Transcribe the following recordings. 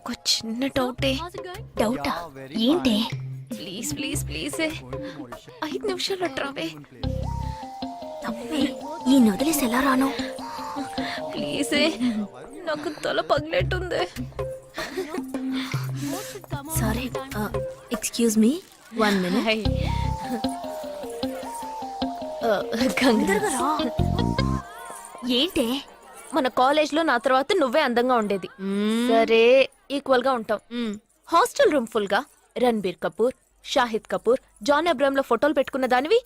ఒక చిన్న డౌటే. డౌటా? ఏంటి? ప్లీజ్ ప్లీజ్ ప్లీజ్ 5 నిమిషాలు ట్రావే. తప్పే, ఈ నొదిలేసి ఎలా రాను? ప్లీజ్ నాకు తల పగిలేట్టుంది. Sorry, excuse me, 1 minute. Hi. గంగర్గా రా. ఏంటి? మన కాలేజ్ లో నా తర్వాత నువ్వే అందంగా ఉండేది. సరే ఈక్వల్ గా ఉంటాం. హాస్టల్ రూమ్ ఫుల్ గా రణబీర్ కపూర్, షాహిద్ కపూర్, జాన్ అబ్రామ్ లో ఫోటోలు పెట్టుకున్న దానివి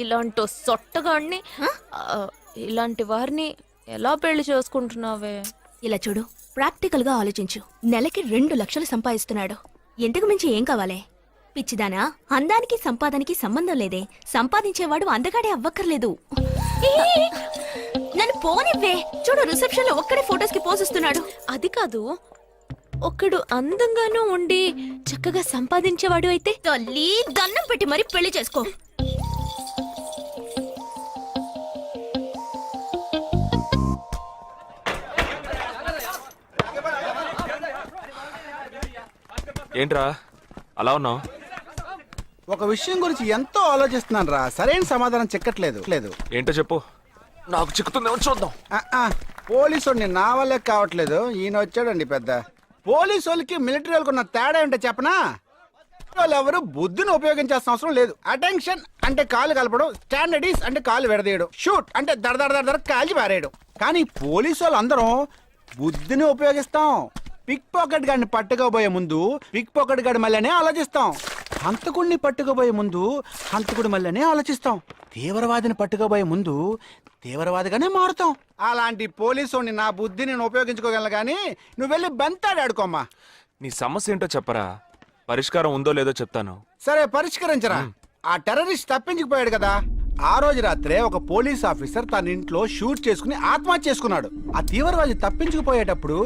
ఇలాంటి సొట్టగాడిని, ఇలాంటి వారిని ఎలా పెళ్లి చేసుకుంటున్నావే? ఇలా చూడు, ప్రాక్టికల్ గా ఆలోచించు. నెలకి 2 లక్షలు సంపాదిస్తున్నాడు. ఎంతకు మించి ఏం కావాలే? పిచ్చిదానా, అందానికి సంపాదనకి సంబంధం లేదే. సంపాదించేవాడు అందగాడే అవ్వక్కర్లేదు. నన్ను పోనివ్వే. చూడు, రిసెప్షన్ లో ఒక్కడే ఫోటోస్ కి పోజిస్తున్నాడు. అది కాదు, ఒకడు అందంగానూ ఉండి చక్కగా సంపాదించేవాడు అయితే తల్లి దండం పెట్టి మరి పెళ్లి చేసుకో. ఏంట్రా అలా ఉన్నావు? ఒక విషయం గురించి ఎంతో ఆలోచిస్తున్నాను రా, సరైన సమాధానం చిక్కట్లేదు. ఏంటో చెప్పు, నాకు చిక్కుతుందేమో చూద్దాం. పోలీసు నా వల్లే కావట్లేదు. ఈయన వచ్చాడండి పెద్ద. పోలీసు వాళ్ళకి మిలిటరీ వాళ్ళకి ఉన్న తేడా ఏంటో చెప్పనా? వాళ్ళు ఎవరు బుద్ధిని ఉపయోగించాల్సిన అవసరం లేదు. అటెన్షన్ అంటే కాలు కలపడం, స్టాండర్డీస్ అంటే కాలు విడదీయడం, షూట్ అంటే దడ కాలి పారేయడం. కానీ పోలీసు వాళ్ళు అందరం బుద్ధిని ఉపయోగిస్తాం. పిక్ పాకెట్ గాడిని పట్టుకోబోయే ముందు పిక్ పాకెట్ గాడి మళ్ళీనే ఆలోచిస్తాం. హంతకుడిని పట్టుకోబోయే ముందు హంతకుడి మళ్ళీనే ఆలోచిస్తాం. తీవ్రవాదిని పట్టుకోబోయే ముందు తీవ్రవాదిగానే మారుతాం. అలాంటి పోలీసుని నా బుద్ధి నేను ఉపయోగించుకోగలను, కానీ నువ్వు వెళ్ళి బంతాడు ఆడుకోమ్మా. నీ సమస్య ఏంటో చెప్పరా, పరిష్కారం ఉందో లేదో చెప్తాను. సరే పరిష్కరించరా. ఆ టెర్రరిస్ట్ తప్పించుకుపోయాడు కదా, ఆ రోజు రాత్రే ఒక పోలీస్ ఆఫీసర్ తన ఇంట్లో షూట్ చేసుకుని ఆత్మహత్య చేసుకున్నాడు. ఆ తీవ్రవాది తప్పించుకుపోయేటప్పుడు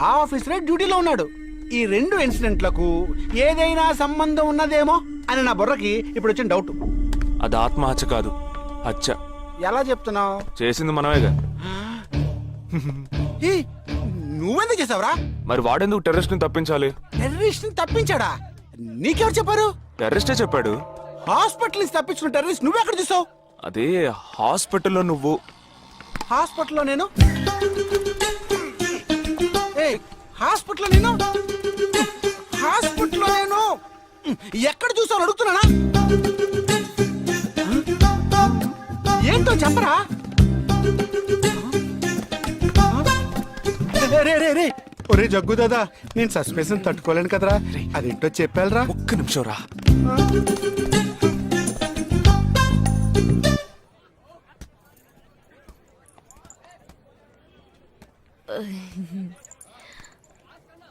ఆ ఆఫీసరే డ్యూటీలో ఉన్నాడు. ఈ 2 ఇన్సిడెంట్లకు ఏదైనా సంబంధం ఉన్నదేమో అని నా బుర్రకి ఇప్పుడు వచ్చిన డౌట్. అది ఆత్మహత్య కాదు, హత్య. ఎలా చెప్తున్నావు? చేసింది మనమేగా. నువ్వెందుకు చేసావురా? మరి వాడెందుకు టెర్రరిస్ట్ ని తప్పించాలి? టెర్రరిస్ట్ ని తప్పించాడా? నీకెవరు చెప్పారు? టెర్రరిస్టే చెప్పాడు. హాస్పిటల్ నుంచి తప్పించిన టెర్రరిస్ట్ నువ్వెక్కడ చూసావు? అదే హాస్పిటల్లో నువ్వు. హాస్పిటల్లో నేను? హాస్పిటల్లో నేను? హాస్పిటల్లో నేను ఎక్కడ చూసావు అడుగుతున్నానా? ఏంటో చెప్పరా? రే ఒరే జగ్గు దాదా, నేను సస్పెన్షన్ తట్టుకోలేను కదరా. అదేంటో చెప్పాలరా. ఒక్క నిమిషం రా.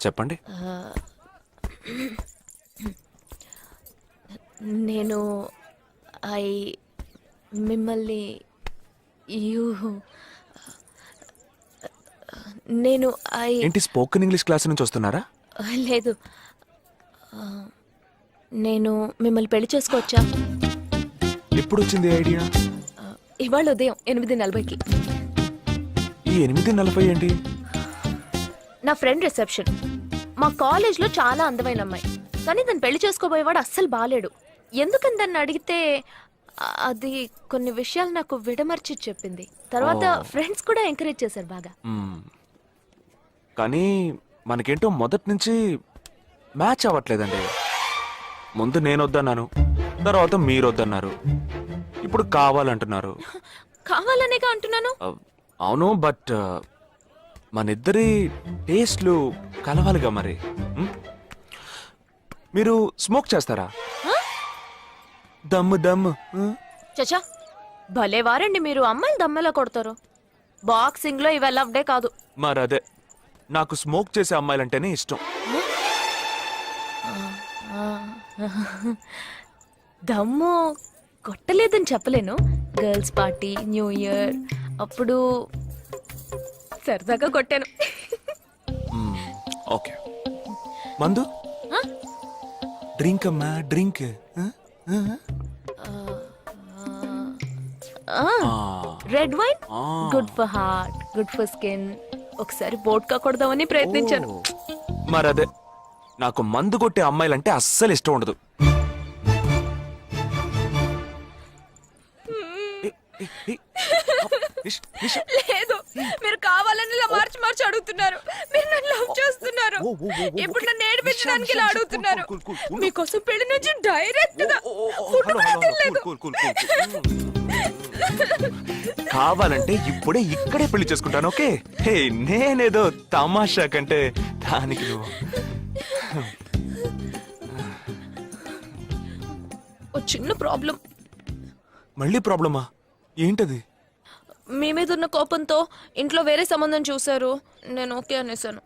చెప్పండి. నేను మిమ్మల్ని నేను ఏంటి స్పోకెన్ ఇంగ్లీష్ క్లాస్ నుంచి వస్తున్నారా? లేదు, నేను మిమ్మల్ని పెళ్లి చేసుకోవచ్చా? ఎప్పుడు వచ్చింది ఐడియా? ఇవాళ ఉదయం 8:40కి. ఈ 8:40 ఏంటి? నా ఫ్రెండ్ రిసెప్షన్. మా కాలేజ్లో చాలా అందమైన అమ్మాయి, కానీ దాన్ని పెళ్లి చేసుకోబోయేవాడు అస్సలు బాలేడు. ఎందుకని దాన్ని అడిగితే అది కొన్ని విషయాలు నాకు విడమర్చి చెప్పింది. తర్వాత ఫ్రెండ్స్ కూడా ఎంకరేజ్ చేశారు బాగా. కానీ మనకేంటో మొదటి నుంచి మ్యాచ్ అవ్వట్లేదండి. ముందు నేను వద్దన్నాను, తర్వాత మీరు వద్దన్నారు, ఇప్పుడు కావాలంటున్నారు. కావాలనేగా అంటున్నాను. అవును, బట్ మనిద్దరి టేస్ట్లు కలవాలిగా మరి. మీరు స్మోక్ చేస్తారా? దమ్ము. చచ్చా, భలే వారండి మీరు. అమ్మాయిలు దమ్మెలా కొడతారు. బాక్సింగ్ లో ఇవి లవ్డే కాదు. మరదే, నాకు స్మోక్ చేసే అమ్మాయిలంటేనే ఇష్టం. దమ్ము కొట్టలేదని చెప్పలేను. గర్ల్స్ పార్టీ, న్యూ ఇయర్ అప్పుడు సరదాగా కొట్టాను. ఓకే, మందు డ్రింక్ అమ్మా, drink. Red wine good for heart, good for skin. ఒకసారి బోట్కా కొడదామని ప్రయత్నించాను. మరదే, నాకు మందు కొట్టే అమ్మాయిలంటే అస్సలు ఇష్టం ఉండదు. ఏ, ఏ, ఏ, నిషా. లేదు, మీరు కావాలని ఇలా మార్చి మార్చి అడుగుతున్నారు. మీరు నన్ను లవ్ చేస్తున్నారు. ఇప్పుడు నన్ను ఏడిపించడానికి ఇలా అడుగుతున్నారు. మీకోసం పెళ్లి నుంచి డైరెక్ట్ గా ఫుడ్ కూడా తినలేదు. కావాలంటే ఇప్పుడే ఇక్కడే పెళ్లి చేసుకుంటాను. ఓకే, హే, నేనేదో తమాషా కంటే దానికి నువ్వు ఓ చిన్న ప్రాబ్లం. మళ్ళీ ప్రాబ్లమా? ఏంటది? మీ మీద ఉన్న కోపంతో ఇంట్లో వేరే సంబంధం చూశారు. నేను ఓకే అనేసాను.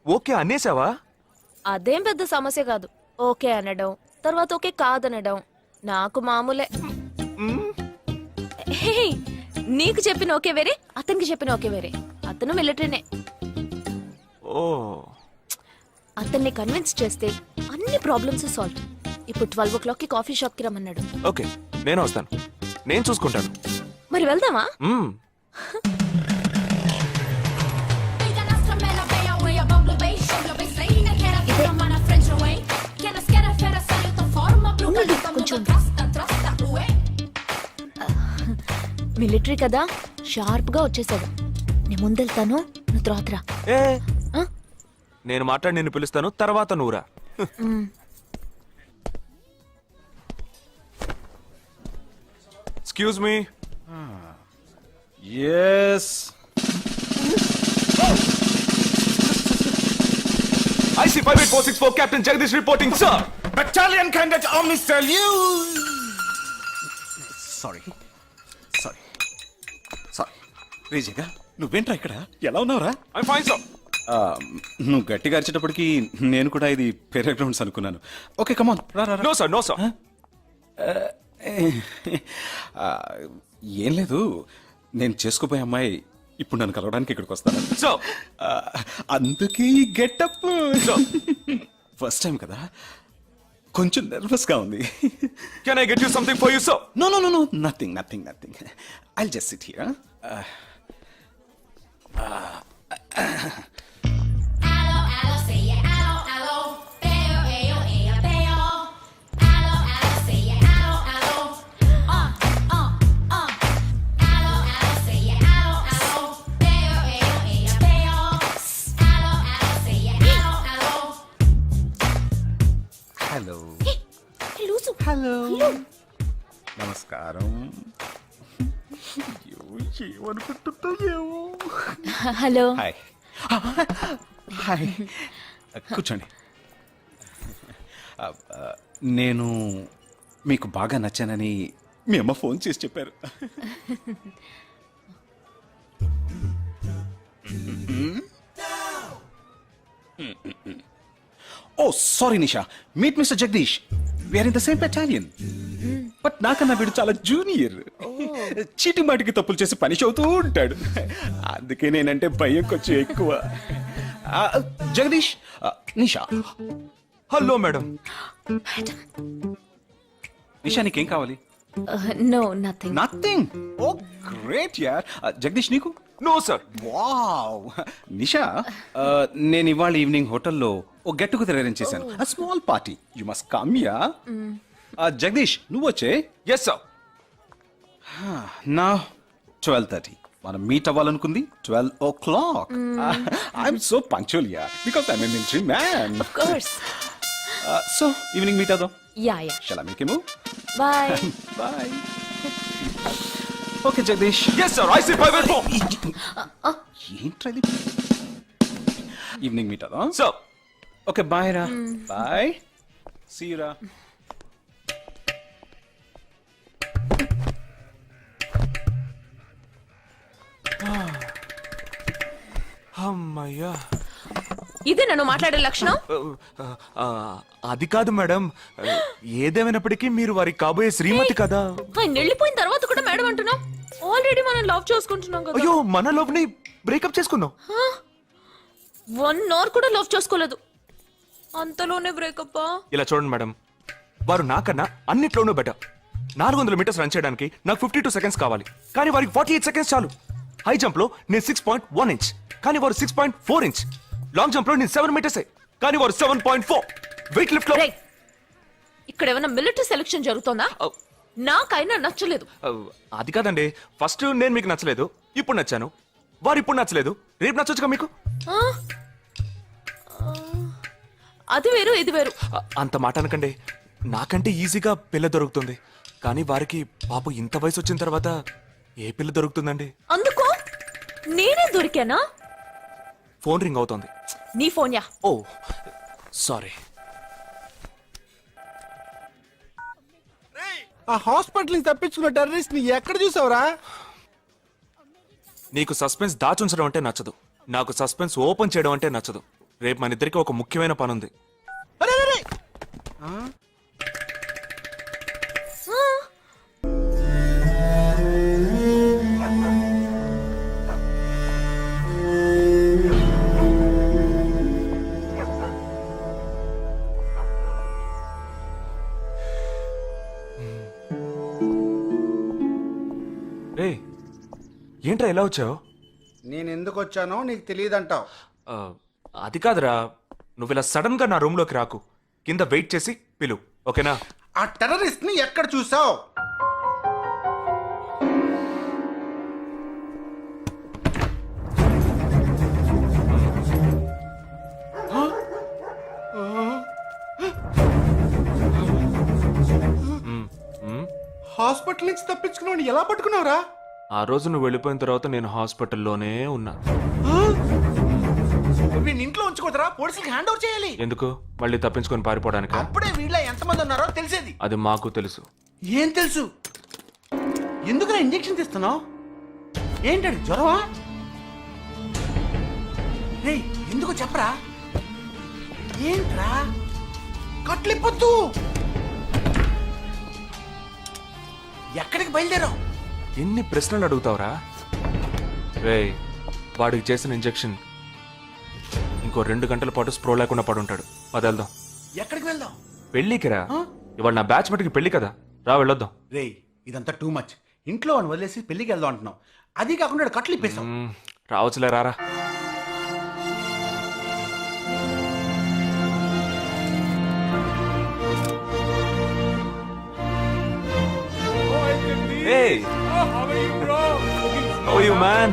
ఓకే అనేసావా? అదేం పెద్ద సమస్య కాదు. ఓకే అనడం, తర్వాత ఓకే కాదనడం నాకు మామూలే. హే, నీకు చెప్పిన ఓకే వేరే, అతనికి చెప్పిన ఓకే వేరే. అతను మిలిటరీనే. ఓ, అతన్ని కన్విన్స్ చేస్తే అన్ని ప్రాబ్లమ్స్ సాల్వ్. ఇప్పుడు 12 o'clockకి కాఫీ షాప్ కి రమ్మన్నాడు. ఓకే, నేను వస్తాను. నేను చూసుకుంటాను. మరి వెళ్దామా? మ్మ్. మిలిటరీ కదా, షార్ప్ గా వచ్చేసాడు. నేను ముందెళ్తాను, నువ్వు తర్వాత రా. ఏ, ఆ? నేను మాట్లాడి నిన్ను పిలుస్తాను, తర్వాత నువ్వురా. Excuse me. Yes. IC 58464 Captain Jagdish reporting, sir. Battalion Cadet Omni salute. Sorry. రేజేగా నువ్వేంట్రా ఇక్కడ? ఎలా ఉన్నావురా? I'm fine, sir. నువ్వు గట్టిగా అరిచేటప్పటికి నేను కూడా ఇది పేరే గ్రౌండ్స్ అనుకున్నాను. ఓకే, కమాన్ రా రా రా. No, sir. No, sir. ఏం లేదు, నేను చేసుకోపోయే అమ్మాయి ఇప్పుడు నన్ను కలవడానికి ఇక్కడికి వస్తాను. Sir. అందుకే ఈ గెటప్. ఫస్ట్ టైం కదా, కొంచెం నర్వస్ గా ఉంది. Can I get you something for you, sir? No, nothing. I'll just sit here. Allo, say yeah, allo, beo, ayo, ayo, beo. Allo, say yeah, allo, Allo, say yeah, allo, beo, ayo, ayo, beo. Allo, say yeah, allo. Hello loose. Hello నమస్కారం. ఏమనుకుంటుందో ఏమో. Hello. Hi hi, కూర్చోండి. నేను మీకు బాగా నచ్చానని మీ అమ్మ phone చేసి చెప్పారు. Oh sorry Nisha, meet mister Jagadish. We're in the same battalion. But నాకన్నా వీడు చాలా జూనియర్. చీటింగ్ మాటికి తప్పులు చేసి పనిష్ అవుతూ ఉంటాడు. అందుకే నేనంటే భయం కొంచెం ఎక్కువ. జగదీష్, నిషా. Hello madam. నిషా, నీకేం కావాలి? No, nothing. Nothing. Oh great యార్. జగదీష్, నీకు? No, sir. వావ్. నిషా, నేను ఇవాళ ఈవినింగ్ హోటల్లో ఓ గెట్ టుగెదర్ అరేంజ్ చేశాను. Small party. You must come yeah. Jagadish, నువ్వు వచ్చే. Yes, sir. నా 12:30 మనం మీట్ అవ్వాలనుకుంది 12 o'clock. I'm so punctual yeah, because I'm a military man. Of course. So evening meet అవుదాం. Yeah. Shall I make a move? Bye. Bye. Okay Jagadish. Yes, sir. IC 584. ఏంట్రది? Evening meet అవుదాం. Sir. Okay, bye రా. Bye. See you రా. అమ్మయ్యా. ఇదే నన్ను మాట్లాడే లక్షణం. అది కాదు మేడం, ఏదేమైనప్పటికీ మీరు వారి కాబోయే శ్రీమతి కదా. ఆయన వెళ్ళిపోయిన తర్వాత కూడా మేడం అంటున్నాం. ఆల్రెడీ మనం లవ్ చేసుకుంటున్నాం కదా. అయ్యో, మన లవ్ ని బ్రేకప్ చేసుకున్నాం. 1 hour కూడా లవ్ చేసుకోలేదు, అంతలోనే బ్రేకప్. ఇలా చూడండి మేడం, వారు నాకన్నా అన్నిట్లోనూ బెటర్. 400 మీటర్స్ రన్ చేయడానికి నాకు 52 seconds కావాలి, కానీ వారికి 48 seconds చాలు. హై జంప్ లో నేను 6.1 inch, కానీ వారు 6.4 inch. లాంగ్ జంప్ లో నేను 7 meters, కానీ వారు 7.4 వెయిట్ లిఫ్ట్ లో రేయ్, ఇక్కడ ఏమైనా మిలిటరీ సెలక్షన్ జరుగుతోందా? నాకైనా నచ్చలేదు. అది కాదండి, ఫస్ట్ నేను మీకు నచ్చలేదు, ఇప్పుడు నచ్చాను. వారు ఇప్పుడు నచ్చలేదు, రేపు నచ్చొచ్చుగా మీకు. ఆ? అది వేరు ఇది వేరు. అంత మాట అనకండి. నాకంటే ఈజీగా పిల్ల దొరుకుతుంది, కానీ వారికి పాప ఇంత వయసు వచ్చిన తర్వాత ఏ పిల్ల దొరుకుతుందండి? అందుకు నేనే దొరికానా? ఫోన్ రింగ్ అవుతోంది. నీ ఫోన్ యా. ఓ సారీ. ఆ హాస్పిటల్ నుంచి తప్పించుకున్న టెర్రరిస్ట్ ని ఎక్కడ చూసావురా? నీకు సస్పెన్స్ దాచుంచడం అంటే నచ్చదు, నాకు సస్పెన్స్ ఓపెన్ చేయడం అంటే నచ్చదు. రేపు మన ఇద్దరికి ఒక ముఖ్యమైన పని ఉంది. అరే, అరే, అరే. రే ఏంట్రా ఎలా వచ్చావు? నేను ఎందుకు వచ్చానో నీకు తెలియదంటావు. అది కాదురా, నువ్వు ఇలా సడన్ గా నా రూమ్ లోకి రాకు. కింద వెయిట్ చేసి పిలు, ఓకేనా? ఆ టెర్రరిస్ట్ ని ఎక్కడ చూసావు? హాస్పిటల్ నుంచి తప్పించుకున్నావు ఎలా పట్టుకున్నావురా? ఆ రోజు నువ్వు వెళ్ళిపోయిన తర్వాత నేను హాస్పిటల్లోనే ఉన్నా. వీడిని ఇంట్లో ఉంచుకోదరా, పోలీసులకు హ్యాండ్ ఓవర్ చేయాలి. ఎందుకు? మళ్ళీ తప్పించుకొని పారిపోవడానికి? అప్పుడే వీళ్ళ ఎంతమంది ఉన్నారో తెలిసేది. అది మాకు తెలుసు. ఏం తెలుసు? ఎందుకు ఇంజెక్షన్ తీస్తున్నావు? ఏంటది, జ్వరమా? రేయ్, ఎందుకు చెప్పరా? ఏంట్రా కట్లిప్పొద్దు. ఎక్కడికి బయలుదేరావు? ఎన్ని ప్రశ్నలు అడుగుతావురా? రేయ్, వాడికి చేసిన ఇంజెక్షన్ ఇంకో 2 గంటల పాటు స్ప్రో లేకుండా పడుంటాడు. పదేళ్దాం. ఎక్కడికి వెళ్దాం? పెళ్ళికి రా. ఇవాళ నా బ్యాచ్ మటుకి పెళ్లి కదా, రా వెళ్ళొద్దాం. రేయ్, ఇదంతా టూ మచ్. ఇంట్లో అని వదిలేసి పెళ్లికి వెళ్దాం అంటున్నావు. అది కాకుండా కట్లు ఇప్పేసావు. రావచ్చులే, రారా. Hey! How are you, man?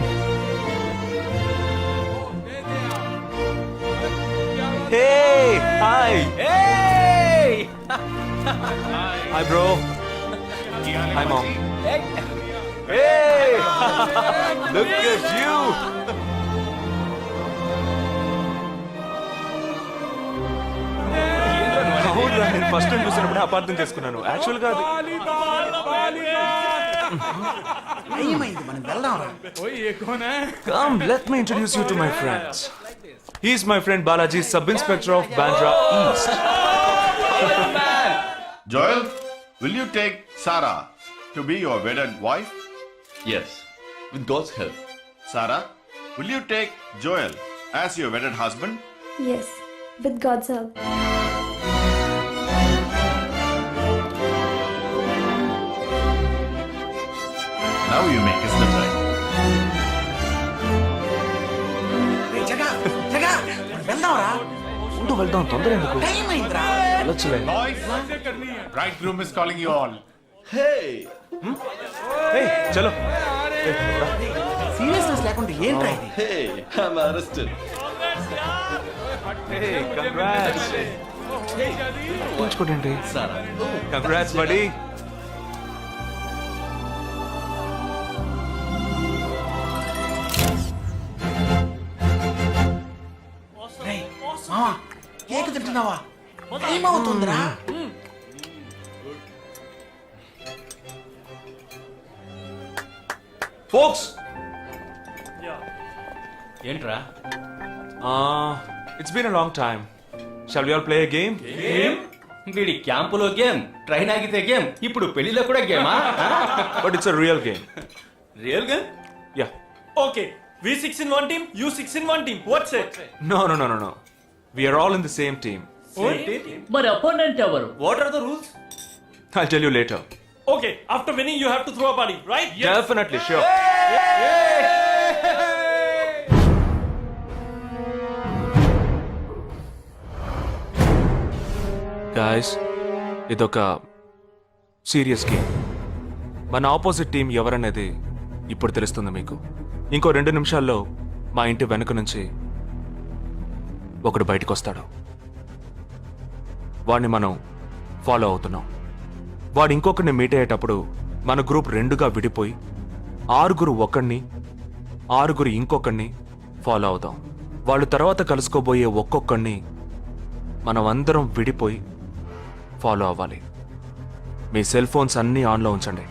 Hey! Hi! Hey! Hi, bro. Hi, mom. Hey! Look at you! అవునురా, నేను ఫస్ట్ టైం చూసినప్పుడు అపార్థం చేసుకున్నాను. యాక్చువల్ గా అది ఏమైంది, మనం వెళ్దాం రా. Come, let me introduce you to my friends. He's my friend Balaji, Sub-Inspector of Bandra East. Joel, will you take Sarah to be your wedded wife? Yes, with God's help. Sarah, will you take Joel as your wedded husband? Yes, with God's help. Now you may kiss them right. రేయ్, జగా, జగా, మనం వెళ్దాం రా. ఉండు, వెళ్దాం, తొందర ఎందుకు? Time అయిందిరా. వెళ్ళొచ్చులే. Boys, bridegroom is calling you all. Hey! Hey, చలో. సీరియస్నెస్ లేకుండా ఏంట్రా ఇది? Hey! I'm arrested. Hey, congrats. ఉంచుకోండి. Sarah. Congrats, buddy. రేయ్, మావా, కేక్ తింటున్నావా? టైం అవుతుందిరా. Folks! ఏంట్రా? It's been a long time. Shall we all play a game? వీడి క్యాంపులో గేమ్, ట్రైన్ ఆగితే గేమ్, ఇప్పుడు పెళ్లిలో కూడా గేమా? But it's a real game. Real game? Yeah. Okay, we 6 in one team, you 6 in one team. What's it? No. We are all in the same team. మరి opponent ఎవరు? What are the rules? I'll tell you later. Okay, after winning you have to throw a party, right? Definitely, sure. Guys ఇదొక serious game. మన opposite team ఎవరనేది ఇప్పుడు తెలుస్తుంది మీకు. ఇంకో 2 నిమిషాల్లో మా ఇంటి వెనుక నుంచి ఒకడు బయటకు వస్తాడు. వాడిని మనం ఫాలో అవుతున్నాం. వాడు ఇంకొకరిని మీట్ అయ్యేటప్పుడు మన గ్రూప్ 2గా విడిపోయి 6 ఒకడిని 6 ఇంకొకరిని ఫాలో అవుదాం. వాళ్ళు తర్వాత కలుసుకోబోయే ఒక్కొక్కడిని మనం అందరం విడిపోయి ఫాలో అవ్వాలి. మీ సెల్ ఫోన్స్ అన్నీ ఆన్లో ఉంచండి.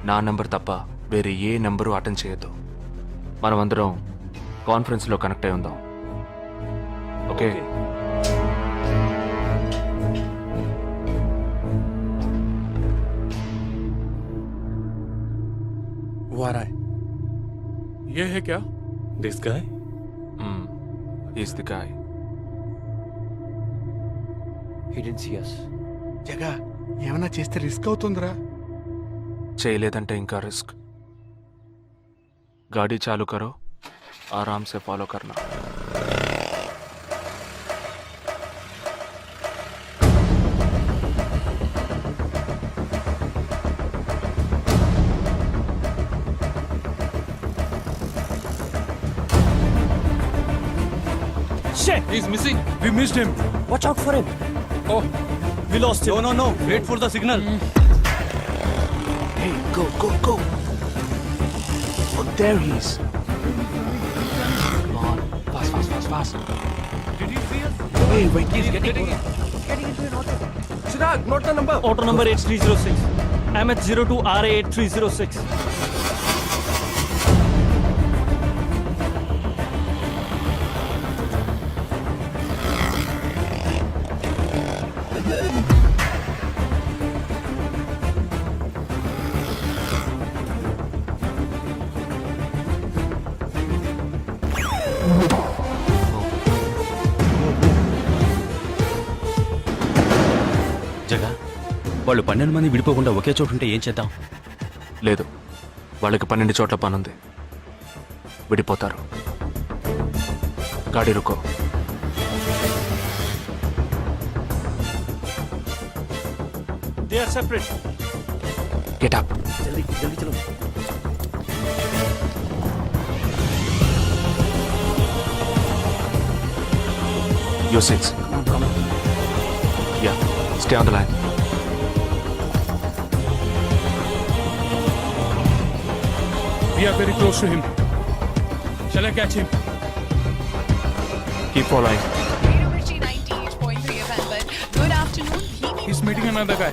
నా నెంబర్ తప్ప వేరే ఏ నెంబరు అటెండ్ చేయొద్దు. మనం అందరం కాన్ఫరెన్స్లో కనెక్ట్ అయి ఉందాం. ఓకే? वो आ रहा है. ये है क्या? This guy? Is the guy. He didn't see us. జగా ఏమన్నా చేస్తే రిస్క్ అవుతుందిరా. చేయలేదంటే ఇంకా రిస్క్. गाड़ी चालू करो, आराम से फॉलो करना. Shit! He's missing. We missed him. Watch out for him. Oh, we lost him. No. Wait for the signal. Hey, go. Oh, there he is. Come on, fast. Did he see us? Wait. He's getting into an auto. Chirag, note the number. Auto number 8306. MH02 RA 8306. జగా వాళ్ళు 12 మంది విడిపోకుండా ఒకే చోటు ఉంటే ఏం చేద్దాం? లేదు, వాళ్ళకి 12 చోట్ల పనుంది. విడిపోతారు. గాడి రుకో. They are separate. Get up. जल्दी चलो. Your seats. Come on. Yeah, stay on the line. We are very close to him. Shall I catch him? Keep following. Good afternoon. He's meeting another guy.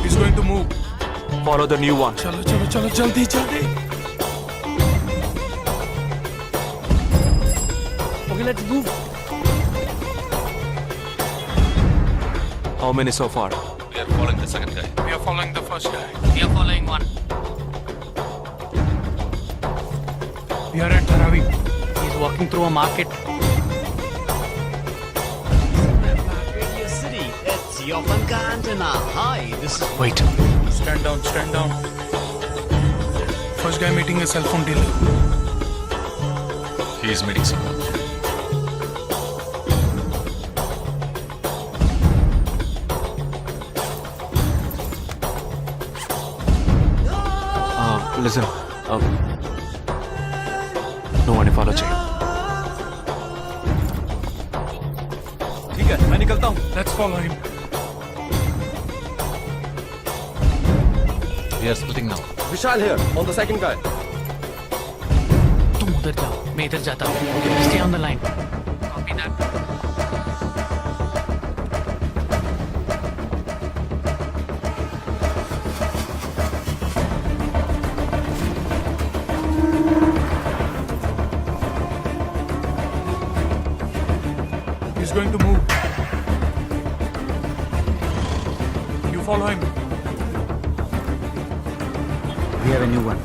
He's going to move. Follow the new one. चलो जल्दी. Okay, let's move. How many so far? We are following the second guy. We are following the first guy. We are following one. We are at Dharavi. He's walking through a market. City. It's Yopanka Antenna. Hi, this is... Wait. Stand down. First guy meeting a cell phone dealer. He is meeting someone. Listen. No one follow check. ठीक है, मैं निकलता हूँ. Let's follow him. We are splitting now. Vishal here, on the second guy. तुम उधर जाओ, मैं इधर जाता हूँ. Stay on the line. Copy that. He's going to move. You follow him. We have a new one.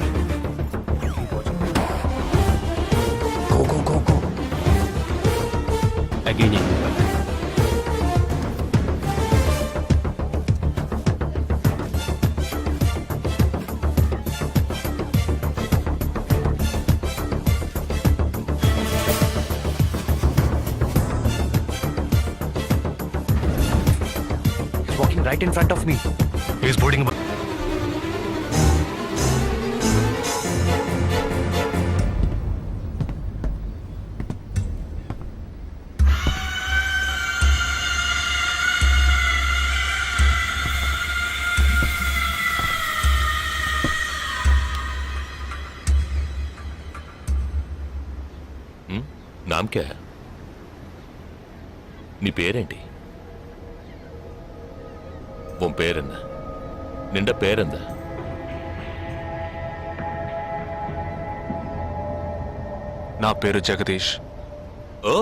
Go. Again. right in front of me. He's boarding a నామ్ క్యా high? నీ పేరేంటి? ఉన్ పేరెన్న? నిండా పేరెంద? నా పేరు జగదీష్. ఓ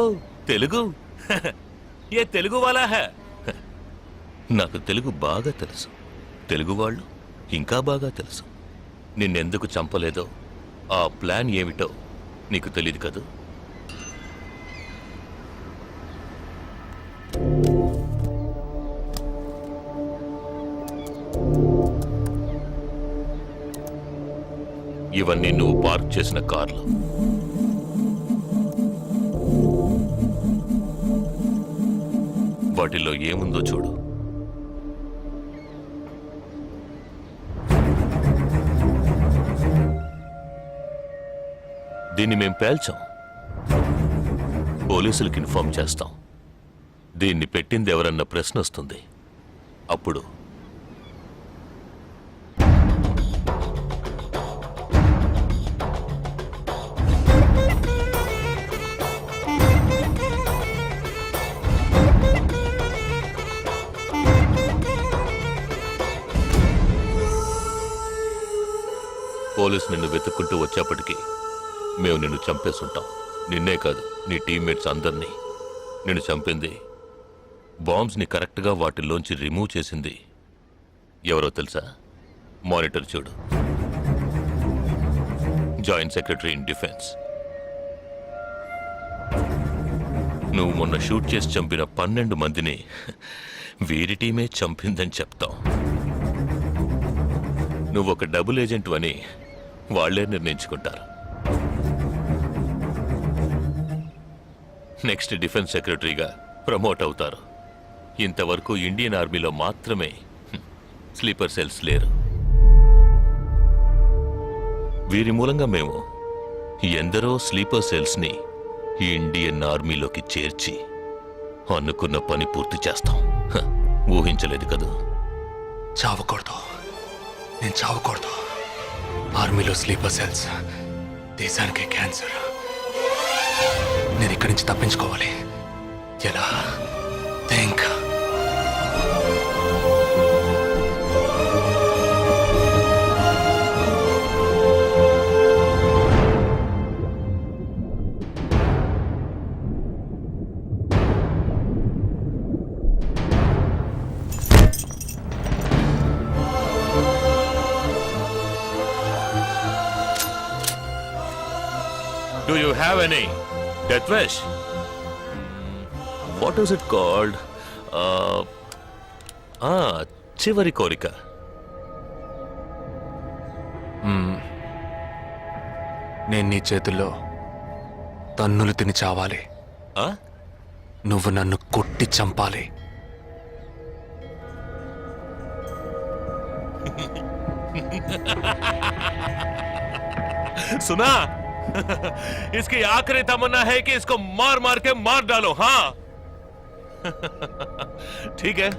తెలుగు. ఏ తెలుగు వాలా హై? నాకు తెలుగు బాగా తెలుసు. తెలుగు వాళ్ళు ఇంకా బాగా తెలుసు. నిన్నెందుకు చంపలేదో, ఆ ప్లాన్ ఏమిటో నీకు తెలియదు కదూ. ఇవన్నీ నువ్వు పార్క్ చేసిన కార్లు. వాటిల్లో ఏముందో చూడు. దీన్ని మేం పేల్చాం. పోలీసులకు ఇన్ఫార్మ్ చేస్తాం. దీన్ని పెట్టింది ఎవరన్న ప్రశ్న వస్తుంది. అప్పుడు పోలీసు నిన్ను వెతుక్కుంటూ వచ్చేప్పటికీ మేము నిన్ను చంపేస్తుంటాం. నిన్నే కాదు, నీ టీమ్మేట్స్ అందరినీ. నిన్ను చంపింది, బాంబ్స్ని కరెక్ట్గా వాటిల్లోంచి రిమూవ్ చేసింది ఎవరో తెలుసా? మానిటర్ చూడు. Joint secretary in defence. నువ్వు మొన్న షూట్ చేసి చంపిన 12 మందిని వీరి టీమే చంపిందని చెప్తాం. నువ్వు ఒక డబుల్ ఏజెంట్ అని వాళ్లే నిర్ణయించుకుంటారు. నెక్స్ట్ డిఫెన్స్ సెక్రటరీగా ప్రమోట్ అవుతారు. ఇంతవరకు ఇండియన్ ఆర్మీలో మాత్రమే స్లీపర్ సెల్స్ లేరు. వీరి మూలంగా మేము ఎందరో స్లీపర్ సెల్స్ని ఇండియన్ ఆర్మీలోకి చేర్చి అనుకున్న పని పూర్తి చేస్తాం. ఊహించలేదు కదూ. చావకూడదు, నేను చావకూడదు. ఆర్మీలో స్లీపర్ సెల్స్ దేశానికి క్యాన్సర్. నేను ఇక్కడి నుంచి తప్పించుకోవాలి. ఎలా? Think. Do you have any death wish? What is it called? చివరి కోరిక. నేను నీ చేతుల్లో తన్నులు తిని చావాలి. నువ్వు నన్ను కొట్టి చంపాలి. सुना? इसकी आखिरी तमन्ना है कि इसको मार मार के मार डालो. हाँ ठीक है.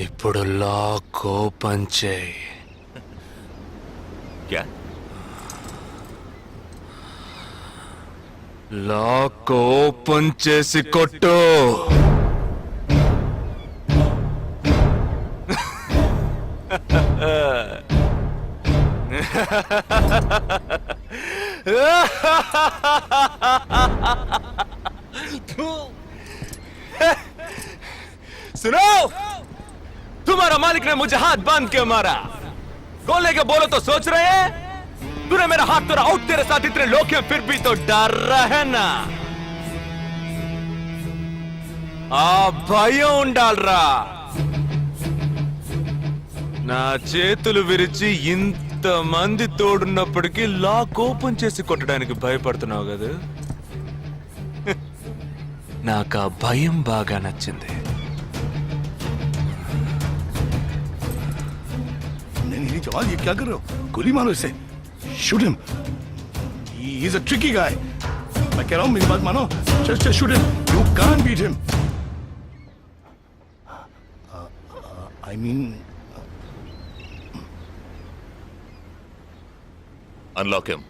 ఇప్పుడు లాక్ ఓపెన్ చేయి. క్యా లాక్ ఓపెన్ చేసి కొట్టు. सुनो, तुम्हारा मालिक ने मुझे हाथ बांध के मारा. गोले के बोलो तो सोच रहे हैं. तूने मेरा हाथ तोड़ा आउट, तेरे साथ इतने लोग हैं फिर भी तो डर रहा है ना. आ భయం ఉండాలరా. నా చేతులు విరిచి ఇంత మంది తోడున్నప్పటికీ లాక్ ఓపెన్ చేసి కొట్టడానికి భయపడుతున్నావు కదా. నాకు ఆ భయం బాగా నచ్చింది. नहीं जवान, ये क्या कर रहे हो? गोली मारो इसे. Shoot him. He is a tricky guy. मैं कह रहा हूं मेरी बात मानो. Just shoot him. You can't beat him. I mean unlock him.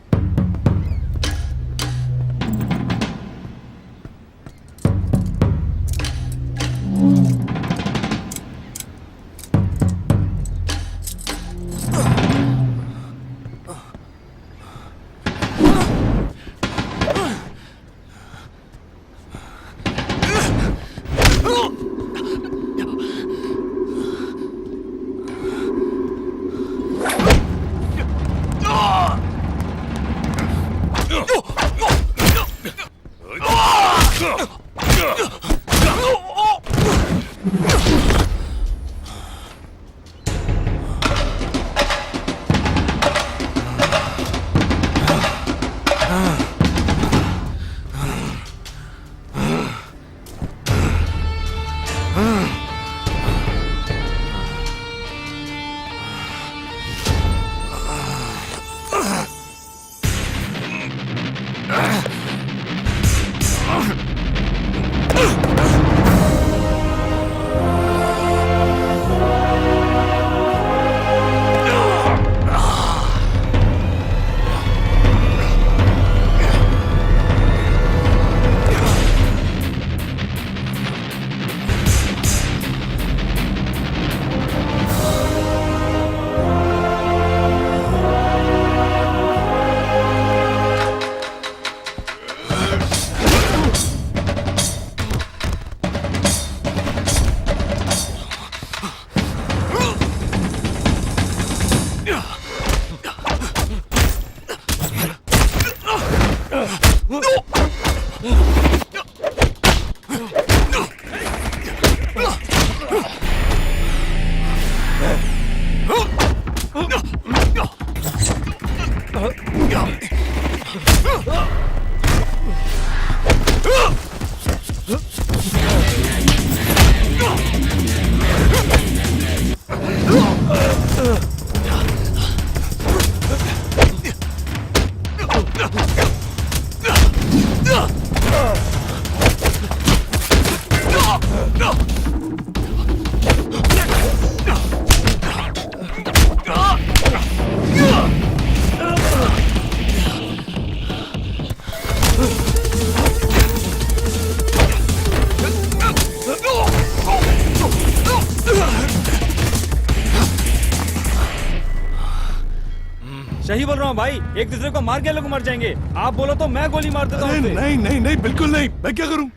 सही बोल रहा हूँ भाई, एक दूसरे को मार के लोग मर जाएंगे. आप बोलो तो मैं गोली मार देता हूँ. नहीं नहीं नहीं बिल्कुल नहीं. मैं क्या करूं?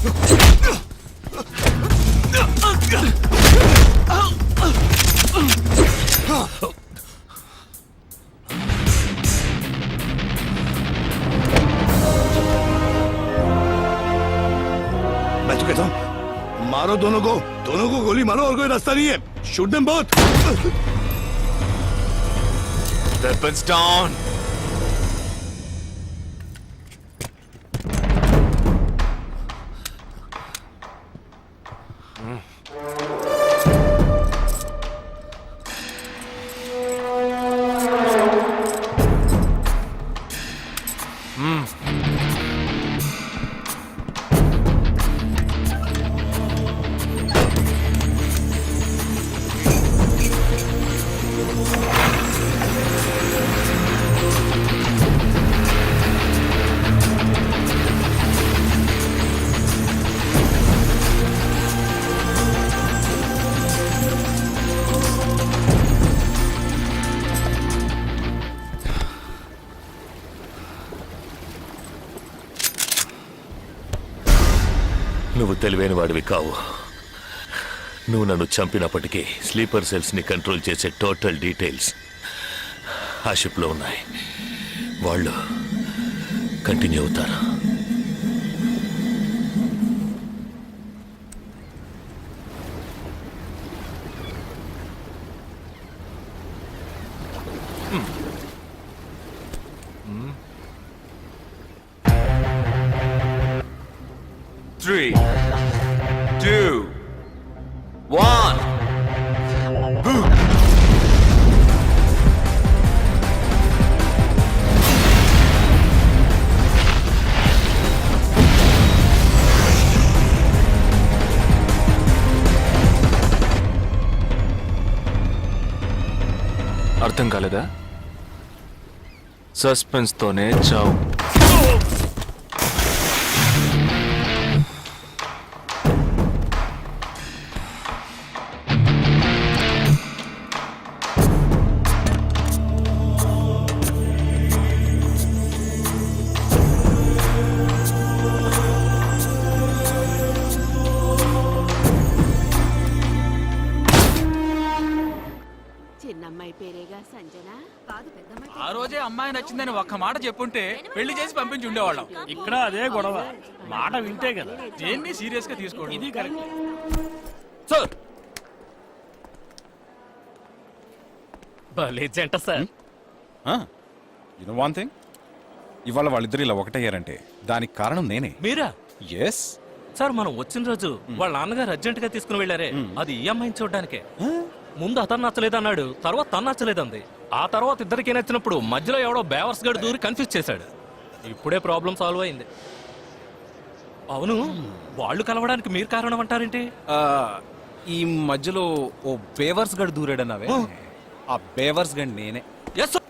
मैं तो कहता हूँ मारो दोनों को गोली मारो और कोई रास्ता नहीं है shoot them both Weapons down. నువ్వు తెలివైన వాడివి కావు. నువ్వు నన్ను చంపినప్పటికీ స్లీపర్ సెల్స్ ని కంట్రోల్ చేసే టోటల్ డీటెయిల్స్ ఆ షిప్ లో ఉన్నాయి. వాళ్ళు కంటిన్యూ అవుతారు. Three, two, one. Boom. అర్థం కాలేదా? సస్పెన్స్ తోనే చావు. ఆ రోజే అమ్మాయి నచ్చిందని ఒక్క మాట చెప్పుంటే పెళ్లి చేసి పంపించి ఉండేవాళ్ళం. ఇక్కడ అదే గొడవ. మాట వింటే కదా. దేన్ని సీరియస్ గా తీసుకోండి. ఇది కరెక్ట్. సార్ భలే జంట సార్. యునో వన్ థింగ్, ఇవాళ వాళ్ళిద్దరు ఇలా ఒకటయ్యారంటే దానికి కారణం నేనే. మీరా? ఎస్. సార్ మనం వచ్చిన రోజు వాళ్ళ నాన్నగారు అర్జెంట్ గా తీసుకుని వెళ్ళారే, అది ఈ అమ్మాయిని చూడడానికే. ముందు అతను నచ్చలేదన్నాడు, తర్వాత తను నచ్చలేదంది. ఆ తర్వాత ఇద్దరికి నచ్చినప్పుడు మధ్యలో ఎవడో బేవర్స్ గడు దూరి కన్ఫ్యూజ్ చేశాడు. ఇప్పుడే ప్రాబ్లం సాల్వ్ అయింది. అవును, వాళ్ళు కలవడానికి మీరు కారణం అంటారేంటి? ఈ మధ్యలో ఓ బేవర్స్ గడు దూరాడన్నావే, ఆ బేవర్స్ గడు నేనే. Yes sir.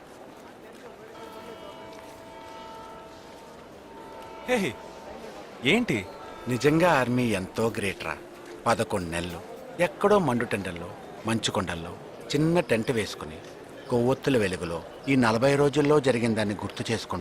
ఏంటి? నిజంగా ఆర్మీ ఎంతో గ్రేట్ రా. 11 నెలలు ఎక్కడో మండుటెండల్లో మంచు కొండల్లో చిన్న టెంట్ వేసుకుని కొవ్వొత్తుల వెలుగులో ఈ 40 రోజుల్లో జరిగిన దాన్ని గుర్తు చేసుకుంటూ